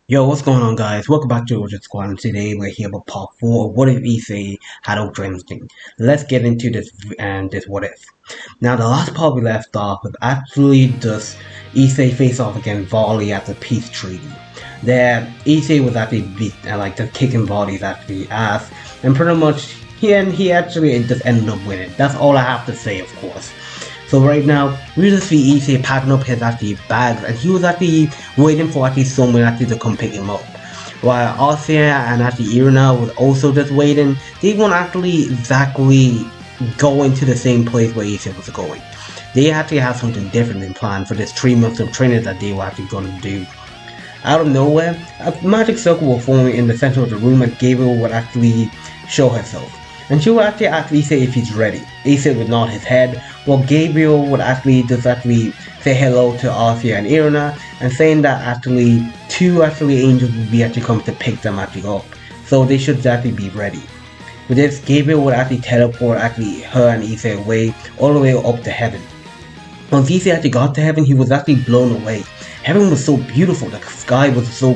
Yo, what's going on, guys? Welcome back to Origin Squad, and today we're here with part 4 of What If Issei had Ultra Instinct. Let's get into this what if. Now, the last part we left off was actually just Issei face off against Volley at the peace treaty. There, Issei was actually just kicking Volley's actually ass, and pretty much he actually just ended up winning. That's all I have to say, of course. So right now, we just see Issei packing up his actually bags, and he was actually waiting for actually someone actually to come pick him up. While Althea and actually Irina was also just waiting, they won't actually exactly go into the same place where Issei was going. They actually have something different in plan for this 3 months of training that they were actually going to do. Out of nowhere, a magic circle will form in the center of the room, and Gabriel would actually show herself. And she would actually ask Issei if he's ready. Issei would nod his head, while Gabriel would actually say hello to Althea and Irina, and saying that actually two angels would be actually coming to pick them actually up. So they should actually be ready. With this, Gabriel would actually teleport actually her and Issei away, all the way up to heaven. Once Issei actually got to heaven, he was actually blown away. Heaven was so beautiful, the sky was so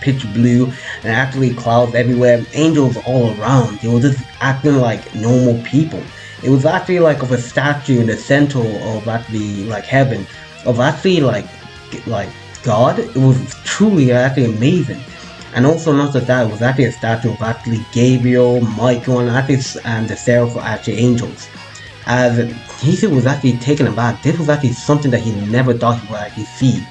pitch blue, and actually clouds everywhere, angels all around. They were just acting like normal people. It was actually like of a statue in the center of actually like heaven, of actually like God. It was truly actually amazing. And also not just that, it was actually a statue of actually Gabriel, Michael, and actually the Seraph actually angels. As Issei was actually taken aback, this was actually something that he never thought he would actually see.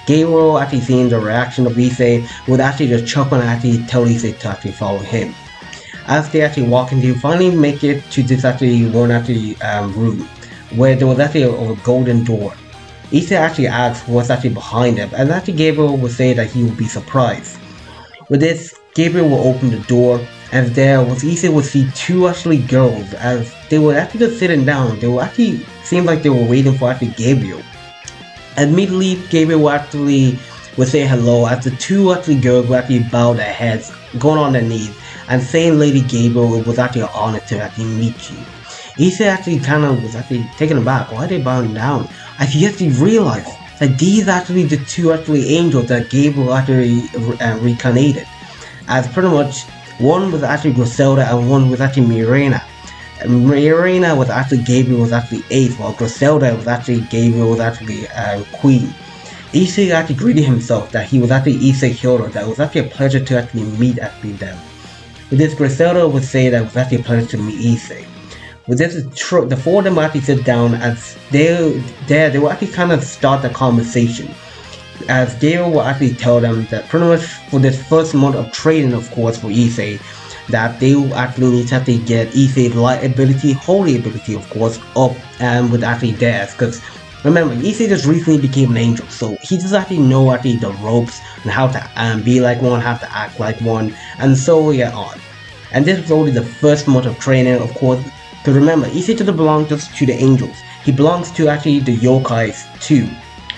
Gabriel, actually seeing the reaction of Issei, would actually just chuckle and actually tell Issei to actually follow him. As they actually walk into, finally make it to this actually room, where there was actually a golden door. Issei actually asks what's actually behind it, and actually Gabriel would say that he would be surprised. With this, Gabriel will open the door, and there was Issei would see two actually girls, as they were actually just sitting down. They were actually seemed like they were waiting for actually Gabriel. Immediately, Gabriel would say hello as the two actually girls would actually bow their heads, going on their knees, and saying Lady Gabriel, it was actually an honor to actually meet you. Issei actually kind of was actually taken aback. Why are they bowing down? As he actually realized that these actually the two actually angels that Gabriel actually reincarnated. As pretty much one was actually Griselda and one was actually Mirena. Mirena was actually Gabriel was actually eighth, while Griselda was actually Gabriel was actually queen. Issei actually greeted himself that he was actually Issei Hyodo, that it was actually a pleasure to actually meet actually them. With this, Griselda would say that it was actually a pleasure to meet Issei. With this, the four of them actually sit down as they will actually kind of start the conversation. As Gabriel will actually tell them that pretty much for this first month of training, of course, for Issei, that they will actually need to actually get Issei's light ability, holy ability, of course, up and with actually theirs. Because remember, Issei just recently became an angel, so he does actually know actually the ropes and how to be like one, how to act like one, and so yeah on. And this was only the first month of training, of course. Because remember, Issei doesn't belong just to the angels; he belongs to actually the yokais too.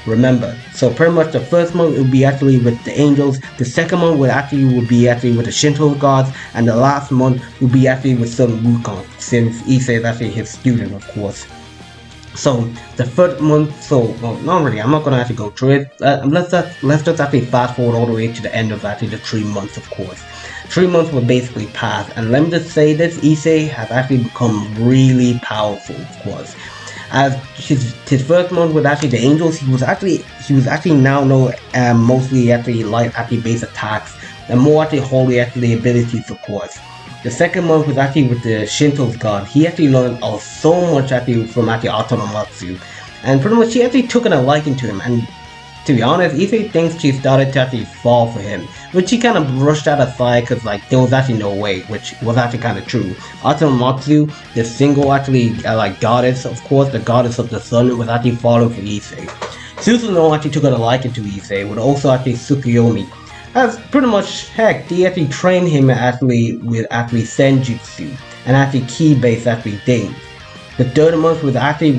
Remember, so pretty much the first month will be actually with the angels, the second month will be actually with the Shinto gods, and the last month will be actually with Sun Wukong, since Issei is actually his student, of course. So the third month, well, not really, I'm not gonna actually go through it. Let's just actually fast forward all the way to the end of actually the 3 months, of course. 3 months will basically pass, and let me just say this: Issei has actually become really powerful, of course. As his first month with actually the angels, he was actually now know mostly actually light actually base attacks and more actually holy actually abilities, of course. The second month was actually with the Shinto's god. He actually learned so much actually from actually Autonomatsu, and pretty much he actually took a liking to him. And to be honest, Issei thinks she started to actually fall for him, which he kind of brushed that aside because like there was actually no way, which was actually kind of true. Autonomatsu, the single actually like goddess, of course, the goddess of the sun, was actually falling for Issei. Susanoo actually took a liking to Issei, with also actually Tsukuyomi. As pretty much heck, they actually trained him actually with actually Senjutsu and actually key based actually things. The third month was actually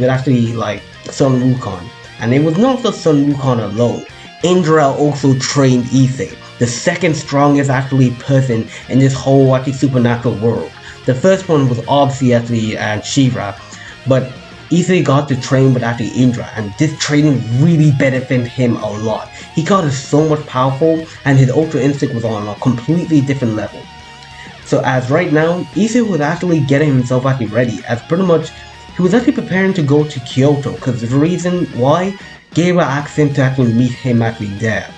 like Sun Wukong. And it was not just Sun Wukong alone. Indra also trained Issei, the second strongest actually person in this whole actually supernatural world. The first one was obviously actually Shira, but Issei got to train with actually Indra, and this training really benefited him a lot. He got it so much powerful, and his Ultra Instinct was on a completely different level. So as right now, issei was actually getting himself actually ready, as pretty much he was actually preparing to go to Kyoto, because the reason why Gabriel asked him to actually meet him actually there.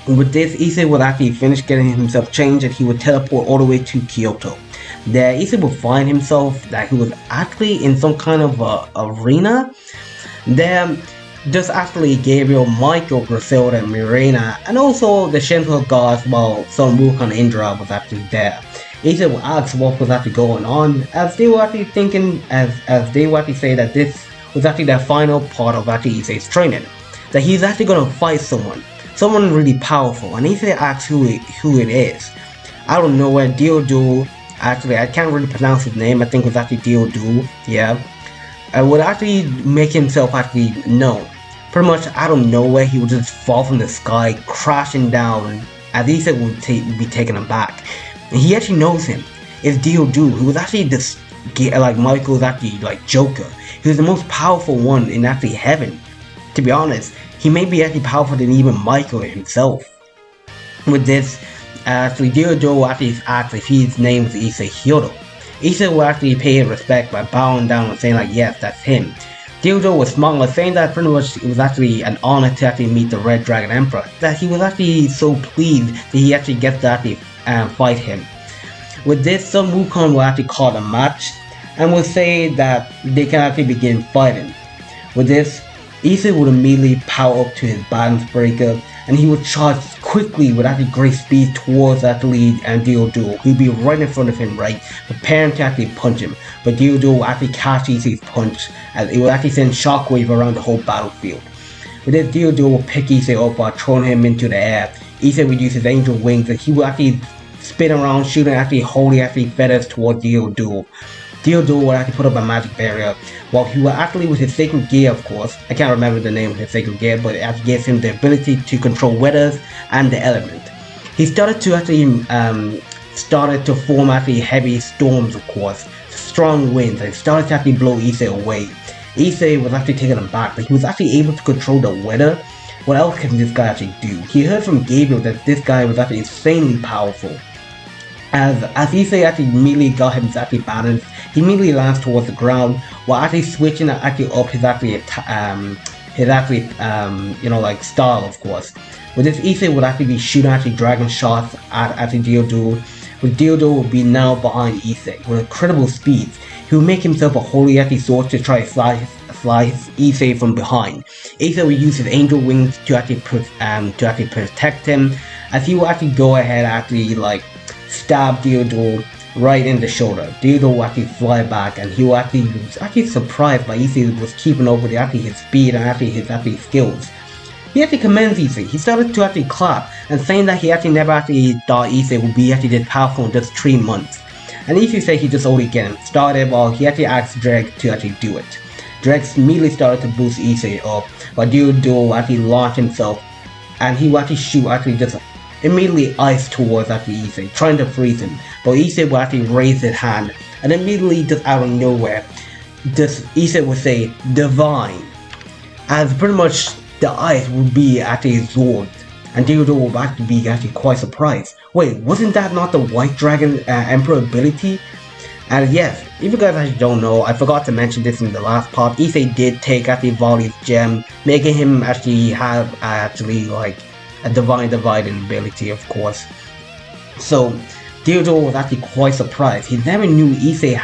With this, issei would actually finish getting himself changed and he would teleport all the way to Kyoto. There, issei would find himself that he was actually in some kind of arena. There, just actually Gabriel, Michael, Griselda, and Mirena, and also the Shinto gods, while Son Wukong and Indra was actually there. Issei would ask what was actually going on, as they were actually thinking, as they would actually say that this was actually the final part of actually Issei's training. That he's actually gonna fight someone really powerful, and Issei asks who it is. I don't know where Diodu, actually I can't really pronounce his name, I think it was actually Diodu, yeah. Would actually make himself actually known. Pretty much out of nowhere he would just fall from the sky, crashing down, as Issei would be taken aback. And he actually knows him. It's Diodu, who was actually this, like Michael's actually like Joker. He was the most powerful one in actually heaven. To be honest, he may be actually powerful than even Michael himself. With this, actually Diodu actually asked if his name was Issei Hyodo. Issei will actually pay his respect by bowing down and saying like, yes, that's him. Diodu was smiling, saying that pretty much it was actually an honor to actually meet the Red Dragon Emperor. That he was actually so pleased that he actually gets to actually fight him. With this, Son Wukong will actually call a match and will say that they can actually begin fighting. With this, Issei would immediately power up to his balance breaker, and he would charge quickly with actually great speed towards actually Diodu, who'd be right in front of him, right, preparing to actually punch him. But Diodu will actually catch Issei's punch, as it will actually send shockwave around the whole battlefield. With this, Diodu will pick Issei up while throwing him into the air. Issei would use his angel wings, and he will actually spin around, shooting actually holy actually feathers towards Diodu. Diodu will actually put up a magic barrier, while he will actually, with his sacred gear of course, I can't remember the name of his sacred gear, but it actually gives him the ability to control weathers and the element. He started to actually form actually heavy storms of course, strong winds, and started to actually blow Issei away. Issei was actually taken aback, but he was actually able to control the weather. What else can this guy actually do? He heard from Gabriel that this guy was actually insanely powerful. As Issei actually immediately got him actually balanced, he immediately lands towards the ground while actually switching actually up his like style of course. With this, Issei would actually be shooting actually dragon shots at actually Diodu. With Diodu will be now behind Issei with incredible speed. He will make himself a holy actually sword to try to slice Issei from behind. Issei will use his angel wings to actually protect him, as he will actually go ahead actually like stab Diodu right in the shoulder. Diodu will actually fly back, and he will was actually surprised by Issei was keeping up with his speed and his skills. He actually commends Issei. He started to actually clap and saying that he actually never actually thought Issei would be actually this powerful in just 3 months. And Issei said he just only getting started, while he actually asked Dreg to actually do it. Dreg immediately started to boost Issei up, while Diodu will actually launch himself, and he will actually shoot actually just immediately ice towards actually Issei, trying to freeze him. But Issei will actually raise his hand, and immediately just out of nowhere, just Issei will say divine, as pretty much the ice would be actually absorbed, and Diodu will actually be actually quite surprised. Wait, wasn't that not the White Dragon Emperor ability? And yes, if you guys actually don't know, I forgot to mention this in the last part, Issei did take actually Volley's gem, making him actually have actually like a divine dividing ability of course. So Diodu was actually quite surprised. He never knew Issei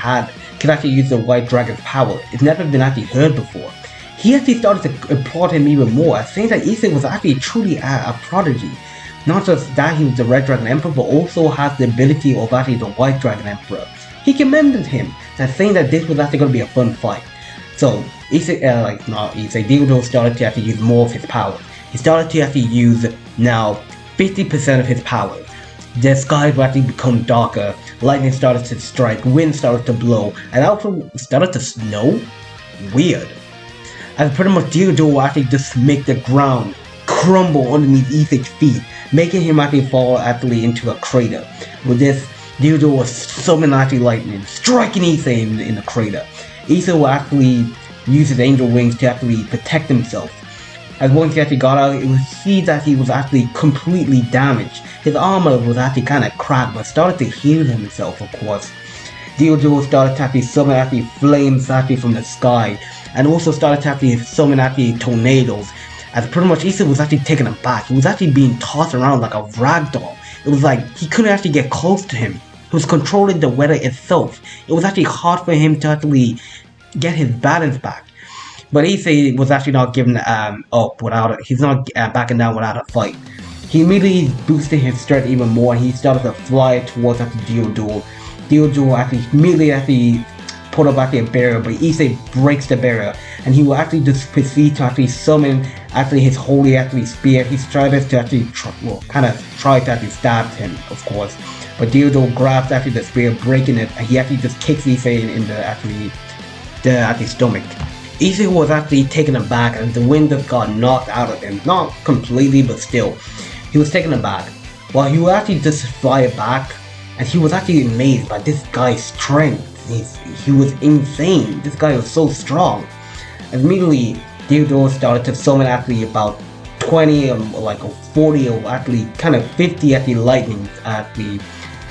could actually use the White Dragon's power. It's never been actually heard before. He actually started to applaud him even more, saying that Issei was actually truly a prodigy. Not just that he was the Red Dragon Emperor, but also has the ability of actually the White Dragon Emperor. He commended him, saying that this was actually going to be a fun fight. So Diodu started to actually use more of his power. He started to actually use now 50% of his power. The skies will actually become darker, lightning started to strike, wind started to blow, and also started to snow? Weird. As pretty much Diodu will actually just make the ground crumble underneath Issei's feet, making him actually fall actually into a crater. With this, Diodu will summon actually lightning, striking Issei in the crater. Issei will actually use his angel wings to actually protect himself. As once he actually got out, it was see that he was actually completely damaged. His armor was actually kind of cracked, but started to heal himself, of course. Deodo started to actually summon actually flames actually from the sky, and also started to actually summon actually tornadoes. As pretty much Issei was actually taken aback. He was actually being tossed around like a ragdoll. It was like he couldn't actually get close to him. He was controlling the weather itself. It was actually hard for him to actually get his balance back. But Issei was actually not giving up without he's not backing down without a fight. He immediately boosted his strength even more, and he started to fly towards after Deodo. Deodo actually immediately put up actually a barrier, but Issei breaks the barrier, and he will actually just proceed to actually summon actually his holy actually spear. He tried to actually try to actually stab him, of course. But Deodo grabs actually the spear, breaking it, and he actually just kicks Issei in the stomach. Issei was actually taken aback, and the wind just got knocked out of him. Not completely, but still. He was taken aback. While he would actually just fly back, and he was actually amazed by this guy's strength. He was insane. This guy was so strong. Immediately, Deodo started to summon actually about 20 or like 40 or actually kind of 50 actually lightning actually.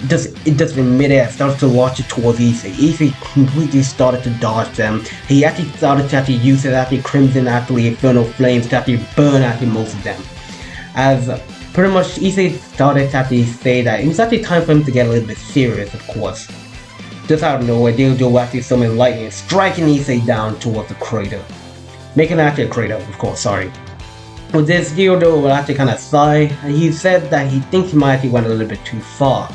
It just in midair started to launch it towards Issei. Issei completely started to dodge them. He actually started to actually use his actually crimson actually infernal flames to actually burn actually most of them. As pretty much Issei started to actually say that it was actually time for him to get a little bit serious, of course. Just out of nowhere, Deodo actually summoned lightning, striking Issei down towards the crater. Making actually a crater, of course, sorry. With this, Deodo will actually kind of sigh, and he said that he thinks he might actually went a little bit too far.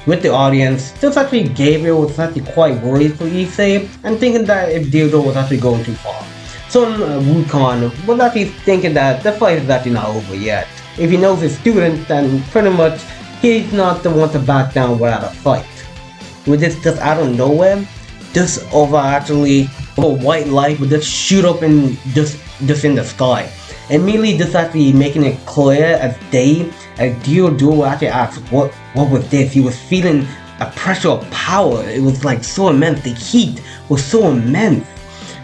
With the audience, just actually Gabriel was actually quite worried for Issei, and thinking that if Deodo was actually going too far. So Wukong was actually thinking that the fight is actually not over yet. If he knows his student, then pretty much he's not the one to back down without a fight. With this just out of nowhere, just over white light would just shoot up in just in the sky. Immediately just actually making it clear as day, as Deodo actually asked what was this. He was feeling a pressure of power. It was like so immense. The heat was so immense.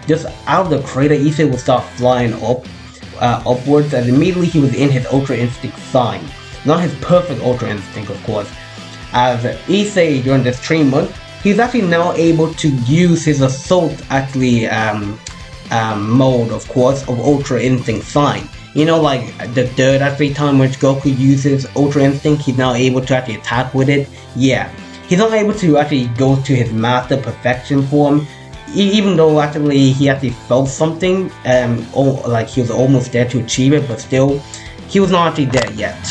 Just out of the crater, Issei would start flying upwards, and immediately he was in his Ultra Instinct sign. Not his perfect Ultra Instinct, of course. As Issei during this 3 months, he's actually now able to use his assault actually mode, of course, of Ultra Instinct sign. You know, like the third actually time which Goku uses Ultra Instinct, he's now able to actually attack with it. Yeah, he's not able to actually go to his Master Perfection form, even though actually he actually felt something, like he was almost there to achieve it, but still, he was not actually there yet.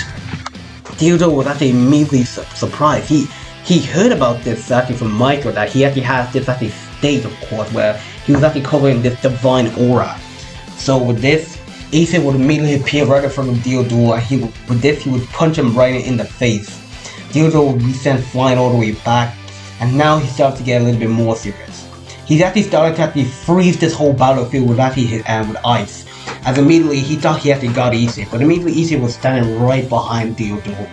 Deodo was actually immediately surprised. He heard about this actually from Michael, that he actually has this actually state, of course, where he was actually covering this divine aura. So with this, Issei would immediately appear right in front of Deodo, and with this he would punch him right in the face. Deodo would be sent flying all the way back, and now he started to get a little bit more serious. He actually started to actually freeze this whole battlefield with actually with ice. As immediately he thought he actually got Issei, but immediately Issei was standing right behind Deodo.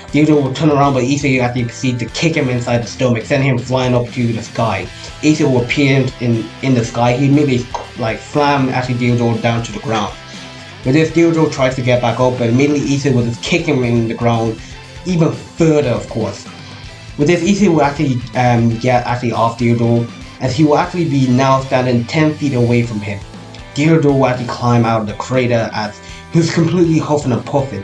Deodo would turn around, but Issei actually proceeded to kick him inside the stomach, sending him flying up to the sky. Issei would appear in the sky. He immediately slammed actually Deodo down to the ground. With this, Deodo tries to get back up, but immediately Issei would just kick him in the ground even further, of course. With this, Issei will actually get actually off Deodo, as he will actually be now standing 10 feet away from him. Deodo will actually climb out of the crater as he was completely huffing and puffing.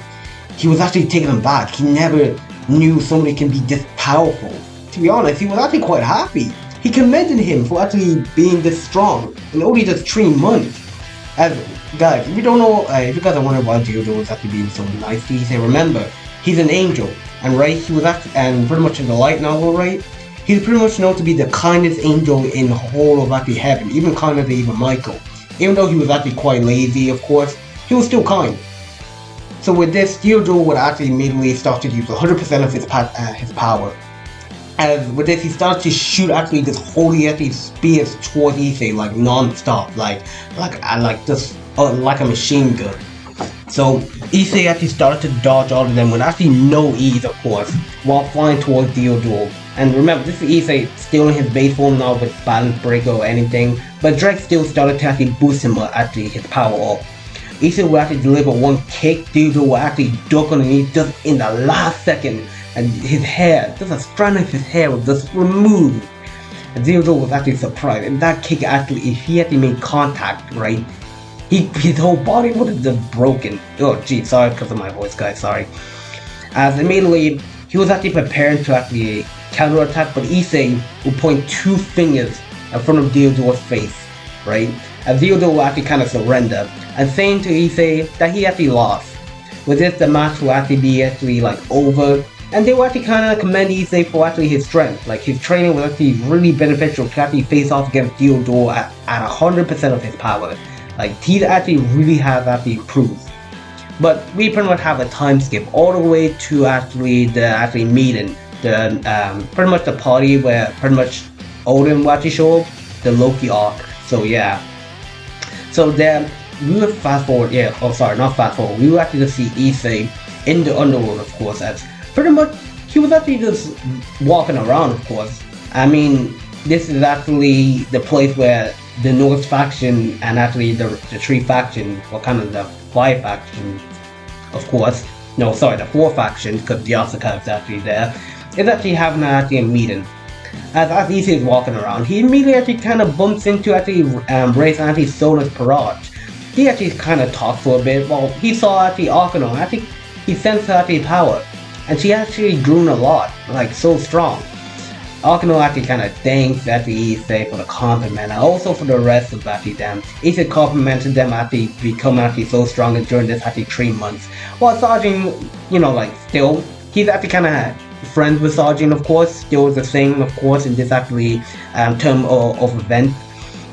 He was actually taken aback. He never knew somebody can be this powerful. To be honest, he was actually quite happy. He commended him for actually being this strong in only just 3 months. As guys, if you don't know, if you guys are wondering why Deodo was actually being so nice to Issei, remember, he's an angel, and right, he was actually, and pretty much in the light novel, right, he's pretty much known to be the kindest angel in the whole of actually heaven, even kinder than even Michael. Even though he was actually quite lazy, of course, he was still kind. So with this, Deodo would actually immediately start to use 100% of his power. As with this, he started to shoot actually this holy actually spears towards Issei like non-stop, like a machine gun. So Issei actually started to dodge all of them with actually no ease, of course, while flying towards Deodo. And remember, this is Issei still in his base form, not with balance breaker or anything, but Drake still started to actually boost him actually his power up. Issei will actually deliver one kick. Theodore will actually duck underneath just in the last second, and his hair, just a strand of his hair was just removed. And Theodore was actually surprised, and that kick actually, if he actually made contact, right, his whole body would have just broken. Oh gee, sorry because of my voice, guys, sorry. As immediately, he was actually preparing to actually counterattack, but Issei would point two fingers in front of Theodore's face, right? And Theodore will actually kind of surrender, and saying to Issei that he actually lost. With this, the match will actually be like over, and they will actually kind of commend Issei for actually his strength. Like his training was actually really beneficial to actually face off against Theodore at 100% of his power. Like he actually really has actually improved. But we pretty much have a time skip all the way to actually the meeting, the pretty much the party where pretty much Odin will actually show up, the Loki arc. So yeah. So then we will fast forward, yeah, oh sorry, not fast forward, we will actually just see Issei in the underworld, of course, as pretty much he was actually just walking around, of course. I mean, this is actually the place where the North faction and actually the three factions, or kind of the five factions, of course, no sorry, the four factions, because the Asuka is actually there, is actually having a meeting. As Issei is walking around, he immediately kind of bumps into actually Race Anti Sona's Parage. He actually kind of talked for a bit. Well, he saw actually Akano, actually he sensed actually power, and she actually grew a lot, like so strong. Akano actually kind of thanks actually Issei for the compliment, and also for the rest of actually them. Issei complimented them actually become actually so strong during this actually 3 months. While Sajin, you know, like still, he's actually kind of friends with Sajin, of course, still the same, of course, in this actually term of event.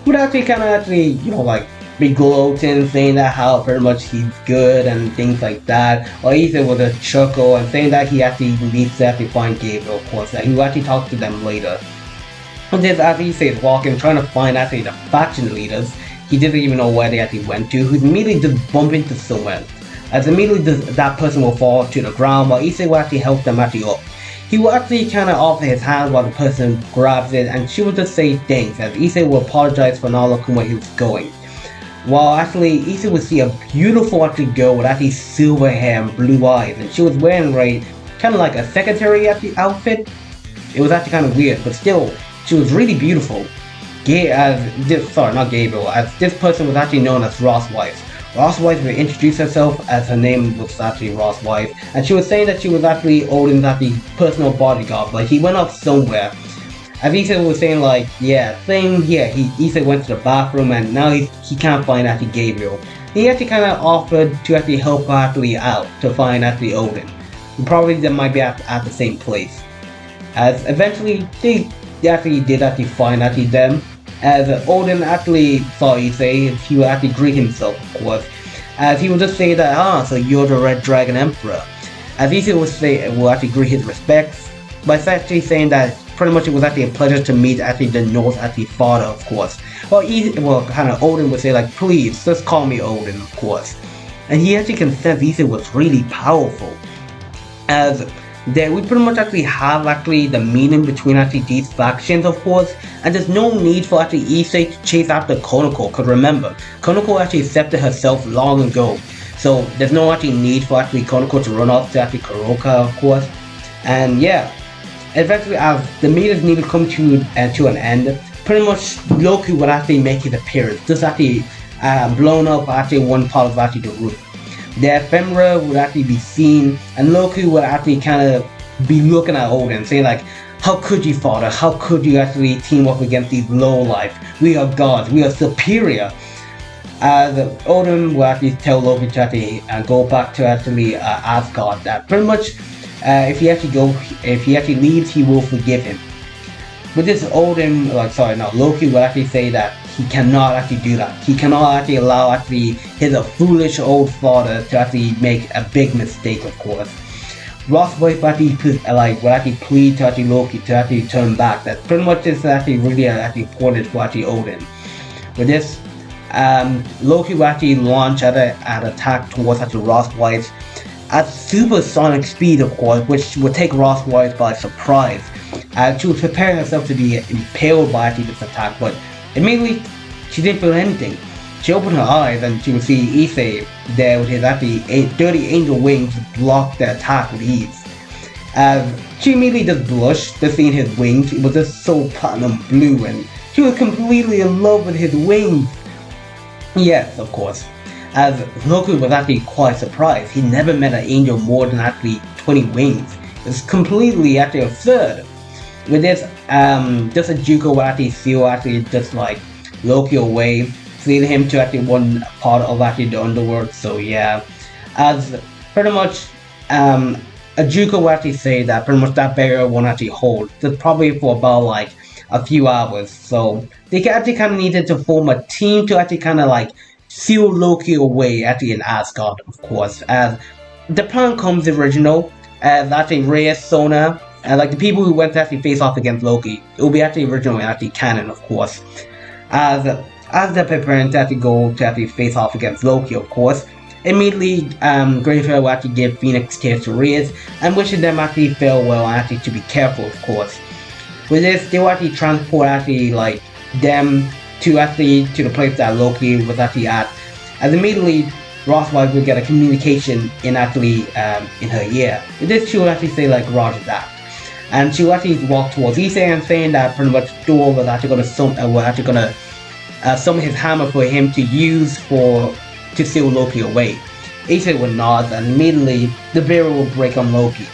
Would actually kind of actually, you know, like be gloating, saying that how pretty much he's good and things like that. Or Issei with a chuckle and saying that he actually needs to actually find Gabriel, of course, that he will actually talk to them later. And this as Issei is walking, trying to find actually the faction leaders, he didn't even know where they actually went to, who immediately just bump into someone. As immediately that person will fall to the ground, while Issei will actually help them actually up. He will actually kind of offer his hand while the person grabs it, and she will just say thanks, as Issei will apologize for not looking where he was going. While actually Issei would see a beautiful actually girl with actually silver hair and blue eyes, and she was wearing kind of like a secretary outfit. It was actually kind of weird, but still, she was really beautiful. Not Gabriel, as this person was actually known as Ross Weiss. Ross Weiss would introduce herself as her name was actually Ross Weiss, and she was saying that she was actually Odin's actually personal bodyguard, like he went off somewhere. As Issei was saying, like, yeah, same here, Issei went to the bathroom and now he can't find actually Gabriel. He actually kind of offered to actually help actually out to find actually Odin. Probably they might be at the same place. As eventually they actually did actually find actually them. As Odin actually saw Issei, he would actually greet himself, of course. As he would just say that, so you're the Red Dragon Emperor. As Issei will actually greet his respects by actually saying that pretty much it was actually a pleasure to meet actually the North actually father, of course. Well, kind of Odin would say like, please, just call me Odin, of course. And he actually can sense Issei was really powerful. As that we pretty much actually have actually the meaning between actually these factions, of course, and there's no need for actually Issei to chase after Konako, because remember, Konako actually accepted herself long ago, so there's no actually need for actually Konako to run off to actually Kuroka, of course. And yeah, eventually as the meetings need to come to an end, pretty much Loki would actually make his appearance, just actually blown up actually one part of actually the roof. The ephemera would actually be seen, and Loki would actually kind of be looking at Odin, saying like, how could you, father? How could you actually team up against these lowlife? We are gods, we are superior. As Odin will actually tell Loki to actually go back to actually Asgard, that pretty much if he actually leaves, he will forgive him. But this Loki will actually say that he cannot actually do that. He cannot actually allow actually his foolish old father to actually make a big mistake, of course. Ross will actually plead to actually Loki to actually turn back. That pretty much is actually really actually important for actually Odin. With this, Loki will actually launch an attack towards actually Ross Weiss at supersonic speed, of course, which would take Ross Weiss by surprise. She was preparing herself to be impaled by actually this attack, but immediately she didn't feel anything. she opened her eyes and she would see Issei there with his actually dirty angel wings block the attack with ease. As she immediately just blushed to seeing his wings. It was just so platinum blue and she was completely in love with his wings. Yes, of course. As Loki was actually quite surprised. He never met an angel more than actually 20 wings. It's completely actually absurd. With this, just a Juko would actually seal actually just like Loki away, leading him to actually one part of actually the underworld. So yeah, as pretty much a Juko will actually say that pretty much that barrier won't actually hold. Just probably for about like a few hours. So they actually kind of needed to form a team to actually kind of like seal Loki away actually in Asgard, of course. As the plan comes original, as actually Reyes, Sona, and like the people who went to actually face off against Loki, it will be actually original and actually canon, of course. As they're preparing to actually go to actually face off against Loki, of course, immediately Greyfair will actually give Phoenix tears to Reyes and wishing them actually farewell and actually to be careful, of course. With this, they will actually transport actually like them to the place that Loki was actually at. As immediately Ross wife will get a communication in actually in her ear. With this, she will actually say like Roger that. And she will actually walk towards Issei and saying that pretty much Thor was actually gonna summon his hammer for him to use to seal Loki away. Issei would nod and immediately the barrier will break on Loki.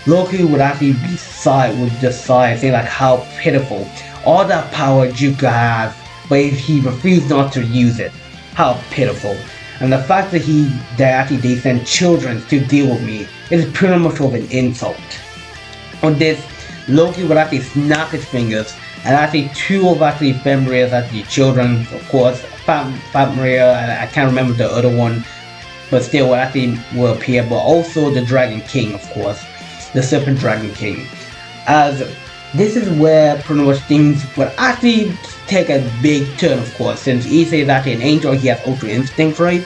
Loki would actually just sigh, saying like how pitiful. All that power Juka has, but he refused not to use it. How pitiful. And the fact that they send children to deal with me is pretty much of an insult. On this, Loki would actually snap his fingers and actually two of actually Fenrir's actually children, of course, Fenrir, and I can't remember the other one, but still will appear, but also the Dragon King, of course, the Serpent Dragon King. As this is where pretty much things will actually take a big turn, of course, since Issei is actually an angel, he has Ultra Instinct, right?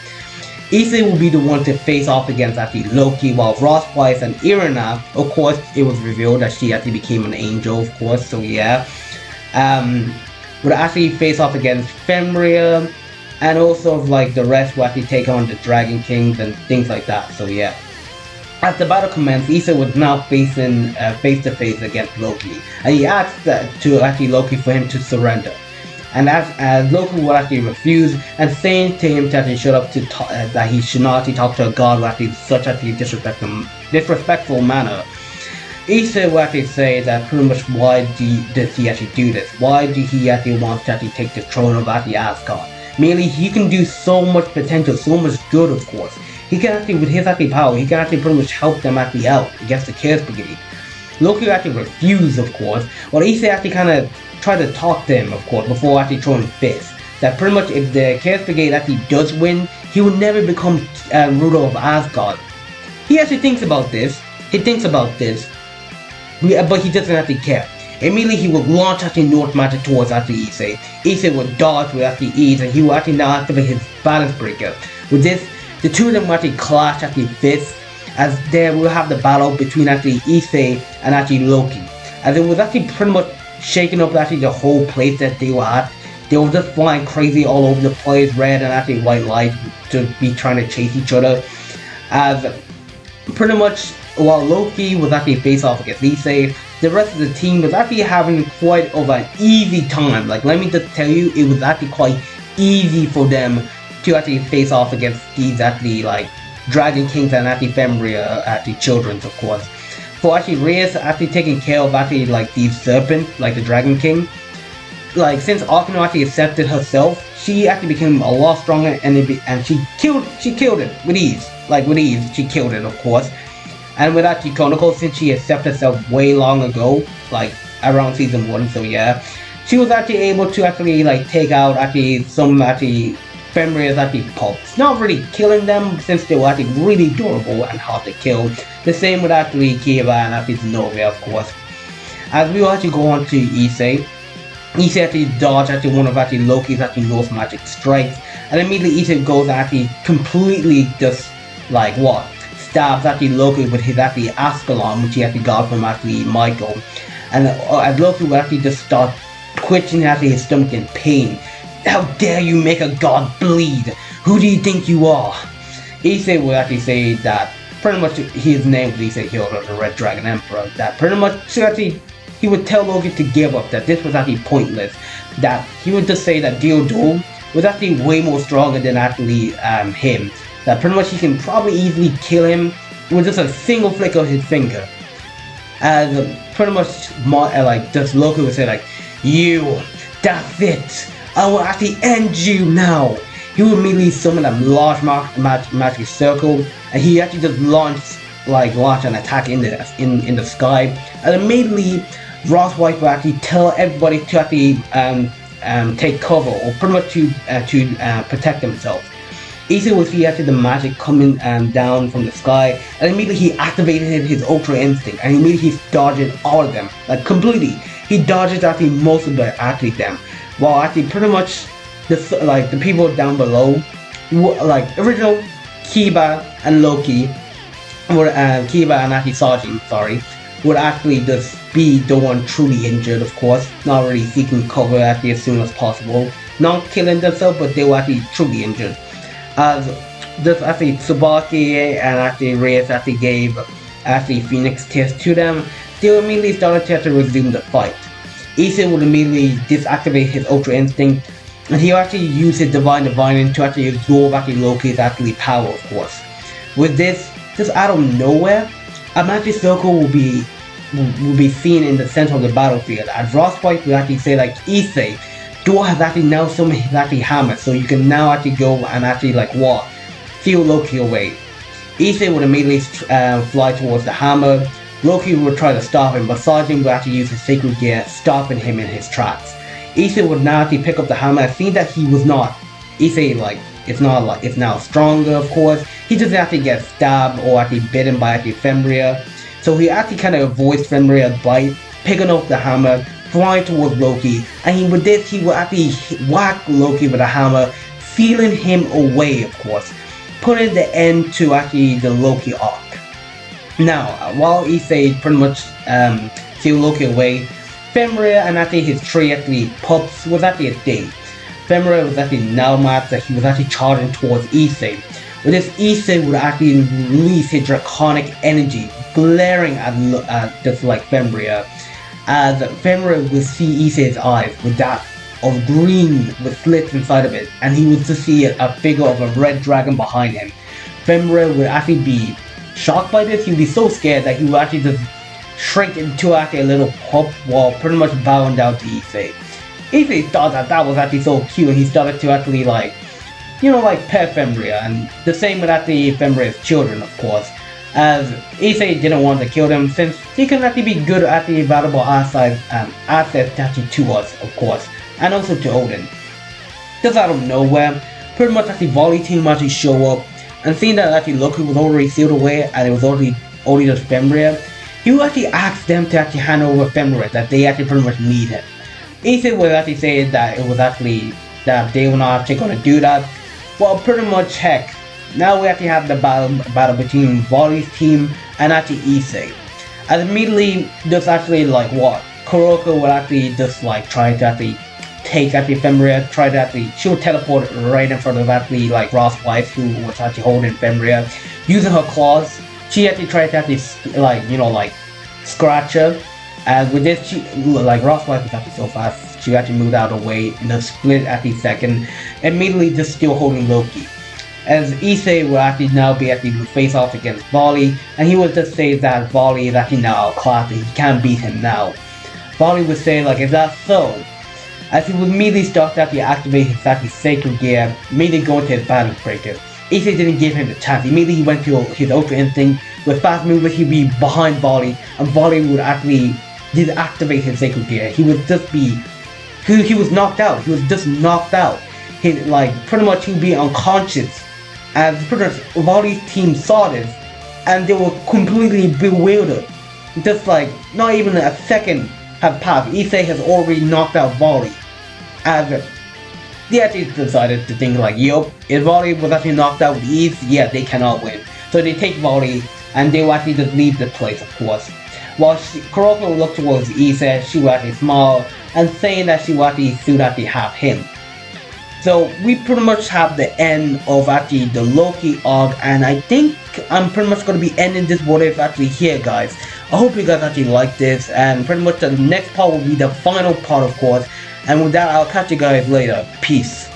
Issei will be the one to face off against actually Loki, while Rossweiss and Irina, of course, it was revealed that she actually became an angel, of course, so yeah, would actually face off against Fenrir, and also like the rest will actually take on the Dragon Kings and things like that, so yeah. As the battle commenced, Issei was now facing face to face against Loki, and he asked to actually Loki for him to surrender. And as Loki would actually refuse and saying to him that he shut up that he should not actually talk to a god with actually such a disrespectful manner. Issei will actually say that pretty much why does he actually do this? Why do he actually want to actually take the throne of actually Asgard? Merely he can do so much potential, so much good, of course. He can actually, with his actually power, he can actually pretty much help them actually out against the Chaos Brigade. Loki actually refused, of course, while Issei actually kind of tried to talk to him, of course, before actually throwing fists. That pretty much if the Chaos Brigade actually does win, he will never become ruler of Asgard. He actually thinks about this. But he doesn't actually care. Immediately he will launch actually North Magic towards actually Issei. Issei will dodge with actually ease, and he will actually now activate his Balance Breaker. With this, the two of them will actually clash actually fists, as there will have the battle between actually Issei and actually Loki. As it was actually pretty much shaking up actually the whole place that they were at. They were just flying crazy all over the place, red and actually white light to be trying to chase each other. As pretty much while Loki was actually face off against Issei, the rest of the team was actually having quite of an easy time. Like, let me just tell you, it was actually quite easy for them to actually face off against these actually like Dragon Kings and actually Fenrir actually children, of course. For actually Reyes actually taking care of actually like these serpents, like the Dragon King. Like since Akino actually accepted herself, she actually became a lot stronger, and she killed it with ease. Like with ease, she killed it, of course. And with actually Konako, since she accepted herself way long ago, like around season 1, so yeah, she was actually able to actually like take out actually some actually Fenrir's actually pups. Not really killing them since they were actually really durable and hard to kill. The same with actually Kiva and actually Zenobia, of course. As we will actually go on to Issei. Issei actually dodged actually one of actually Loki's actually North Magic strikes, and immediately Issei goes actually completely just like what? Stabs actually Loki with his actually Ascalon, which he actually got from actually Michael. And as Loki will actually just start twitching actually his stomach in pain, How dare you make a god bleed? Who do you think you are? Issei would actually say that pretty much his name was Issei Hyodo, the Red Dragon Emperor, that pretty much actually he would tell Loki to give up, that this was actually pointless, that he would just say that Diodol was actually way more stronger than actually him, that pretty much he can probably easily kill him with just a single flick of his finger. As pretty much like just Loki would say like, you, that's it, I will actually end you now. He would immediately summon a large magic circle, and he actually just launched an attack in the sky, and immediately Ross White would actually tell everybody to actually take cover, or pretty much to protect themselves. Issei would see actually the magic coming down from the sky, and immediately he activated his Ultra Instinct, and immediately he dodged all of them, like completely. He dodged actually most of them, while actually pretty much the people down below, like original Kiba and Loki, Kiba and actually Sajin, would actually just be the one truly injured, of course, not really seeking cover actually as soon as possible, not killing themselves, but they were actually truly injured. As just actually Tsubaki and actually Reyes actually gave actually Phoenix Kiss to them, they immediately started to actually resume the fight. Issei would immediately disactivate his Ultra Instinct, and he actually used his Divine Divining to actually absorb actually Loki's actually power, of course. With this, just out of nowhere, a magic circle will be seen in the center of the battlefield, as Ross White will actually say like, Issei, Dor has actually now summoned his actually hammer, so you can now actually go and actually steal Loki away. Issei would immediately fly towards the hammer. Loki would try to stop him, but Sajin would actually use his sacred gear, stopping him in his tracks. Issei would now actually pick up the hammer, and seeing that he was not, Issei it's now stronger, of course. He just actually gets stabbed or actually bitten by actually Fenrir. So he actually kind of avoids Fenrir's bite, picking up the hammer, flying towards Loki, and with this he would actually whack Loki with a hammer, sealing him away, of course, putting the end to actually the Loki arc. Now, while Issei pretty much sealed Loki away, Fenrir and actually his three actually pups was actually a thing. Fenrir was actually now mad that he was actually charging towards Issei. With this, Issei would actually release his draconic energy, glaring at just like Fenrir, as Fenrir would see Issei's eyes with that of green with slits inside of it, and he would just see a figure of a red dragon behind him. Fenrir would actually be shocked by this. He would be so scared that he would actually just shrink into actually a little pup while pretty much bowing down to Issei. Issei thought that was actually so cute, and he started to actually pet Fenrir, and the same with actually Fenrir's children, of course, as Issei didn't want to kill them since he can actually be good at the valuable assets actually to us, of course, and also to Odin. Just out of nowhere, pretty much actually Volley team actually show up, and seeing that actually Loki was already sealed away and it was only just Fenrir, he would actually ask them to actually hand over Fenrir, that they actually pretty much need him. Issei would actually say that it was actually that they were not actually going to do that. Well, pretty much heck, now we actually have the battle between Volley's team and actually Issei. And immediately, just actually Kuroko would actually just try to actually take actually Fenrir, she would teleport right in front of actually Ross White, who was actually holding Fenrir. Using her claws, she actually tried to actually scratch her. And with this, Ross White was actually so fast, she actually moved out of the way in a split actually second, immediately just still holding Loki. As Issei will actually now be actually face off against Volley, and he would just say that Volley is actually now outclassed and he can't beat him now. Volley would say is that so? As he would immediately start to actually activate his actually sacred gear, immediately go into his battle breaker. Issei didn't give him the chance. Immediately he went to his Ultra Instinct. With fast movement, he'd be behind Volley, and Volley would actually deactivate his sacred gear. He would just be, he was knocked out. He was just knocked out. He pretty much he'd be unconscious. As pretty much Volley's team saw this, and they were completely bewildered. Just not even a second had passed. Issei has already knocked out Volley. As they actually decided to think yup, if Volley was actually knocked out with ease, yeah, they cannot win. So they take Volley, and they will actually just leave the place, of course. While Kuroko looked towards Issei, she will actually smile, and saying that she will actually soon actually have him. So we pretty much have the end of actually the Loki arc, and I think I'm pretty much going to be ending this what if actually here, guys. I hope you guys actually like this, and pretty much the next part will be the final part, of course. And with that, I'll catch you guys later. Peace.